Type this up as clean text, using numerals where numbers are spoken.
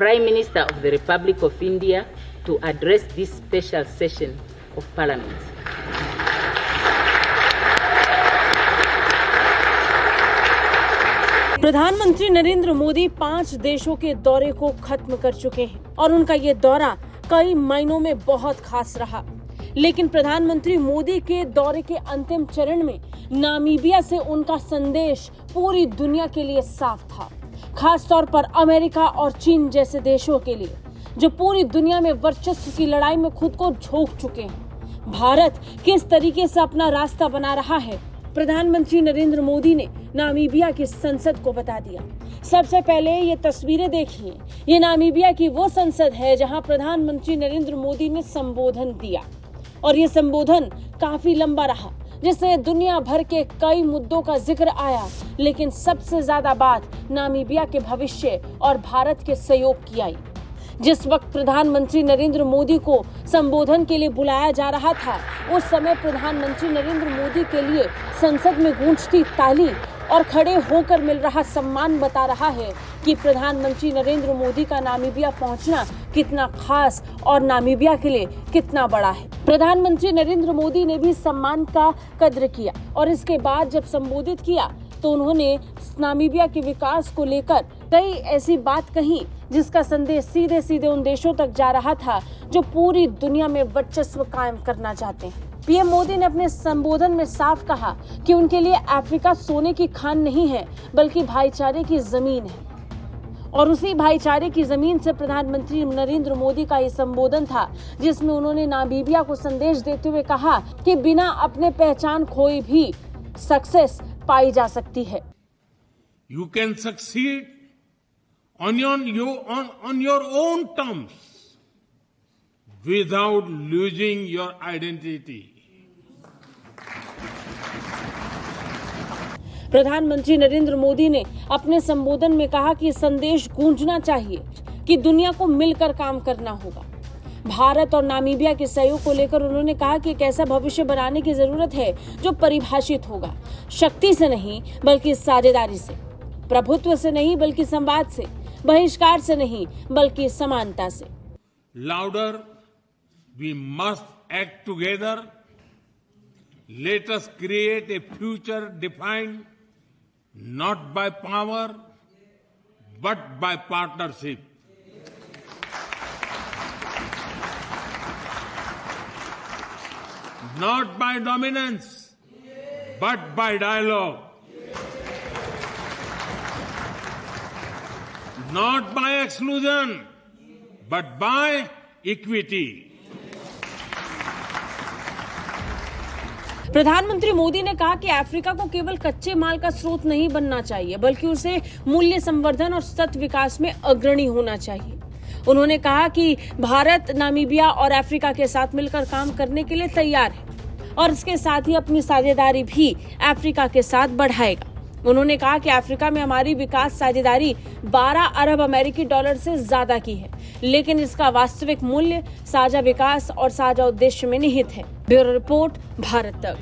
Prime Minister of the Republic of India to address this special session of Parliament. प्रधानमंत्री नरेंद्र मोदी 5 देशों के दौरे को खत्म कर चुके हैं और उनका ये दौरा कई महीनों में बहुत खास रहा। लेकिन प्रधानमंत्री मोदी के दौरे के अंतिम चरण में नामीबिया से उनका संदेश पूरी दुनिया के लिए साफ था, खास तौर पर अमेरिका और चीन जैसे देशों के लिए जो पूरी दुनिया में वर्चस्व की लड़ाई में खुद को झोंक चुके हैं। भारत किस तरीके से अपना रास्ता बना रहा है, प्रधानमंत्री नरेंद्र मोदी ने नामीबिया की संसद को बता दिया। सबसे पहले ये तस्वीरें देखिए। ये नामीबिया की वो संसद है जहां प्रधानमंत्री नरेंद्र मोदी ने संबोधन दिया और ये संबोधन काफी लंबा रहा, जिसमें दुनिया भर के कई मुद्दों का जिक्र आया, लेकिन सबसे ज्यादा बात नामीबिया के भविष्य और भारत के सहयोग की आई। जिस वक्त प्रधानमंत्री नरेंद्र मोदी को संबोधन के लिए बुलाया जा रहा था, उस समय प्रधानमंत्री नरेंद्र मोदी के लिए संसद में गूंजती ताली और खड़े होकर मिल रहा सम्मान बता रहा है कि प्रधानमंत्री नरेंद्र मोदी का नामीबिया पहुंचना कितना खास और नामीबिया के लिए कितना बड़ा है। प्रधानमंत्री नरेंद्र मोदी ने भी सम्मान का कद्र किया और इसके बाद जब संबोधित किया तो उन्होंने नामीबिया के विकास को लेकर कई ऐसी बात कही जिसका संदेश सीधे सीधे उन देशों तक जा रहा था जो पूरी दुनिया में वर्चस्व कायम करना चाहते हैं। पीएम मोदी ने अपने संबोधन में साफ कहा कि उनके लिए अफ्रीका सोने की खान नहीं है, बल्कि भाईचारे की जमीन है। और उसी भाईचारे की जमीन से प्रधानमंत्री नरेंद्र मोदी का ये संबोधन था, जिसमें उन्होंने नामीबिया को संदेश देते हुए कहा कि बिना अपने पहचान खोए भी सक्सेस पाई जा सकती है। You can succeed on your own terms without losing your identity. प्रधानमंत्री नरेंद्र मोदी ने अपने संबोधन में कहा कि संदेश गूंजना चाहिए कि दुनिया को मिलकर काम करना होगा। भारत और नामीबिया के सहयोग को लेकर उन्होंने कहा कि एक ऐसा भविष्य बनाने की जरूरत है जो परिभाषित होगा शक्ति से नहीं बल्कि साझेदारी से, प्रभुत्व से नहीं बल्कि संवाद से, बहिष्कार से नहीं बल्कि समानता से। Louder, we must act together. Let us create a future defined not by power but by partnership. Not by dominance but by dialogue. Not by exclusion but by equity. प्रधानमंत्री मोदी ने कहा कि अफ्रीका को केवल कच्चे माल का स्रोत नहीं बनना चाहिए, बल्कि उसे मूल्य संवर्धन और सतत विकास में अग्रणी होना चाहिए। उन्होंने कहा कि भारत नामीबिया और अफ्रीका के साथ मिलकर काम करने के लिए तैयार है और इसके साथ ही अपनी साझेदारी भी अफ्रीका के साथ बढ़ाएगा। उन्होंने कहा कि अफ्रीका में हमारी विकास साझेदारी 12 अरब अमेरिकी डॉलर से ज्यादा की है, लेकिन इसका वास्तविक मूल्य साझा विकास और साझा उद्देश्य में निहित है। ब्यूरो रिपोर्ट, भारत तक।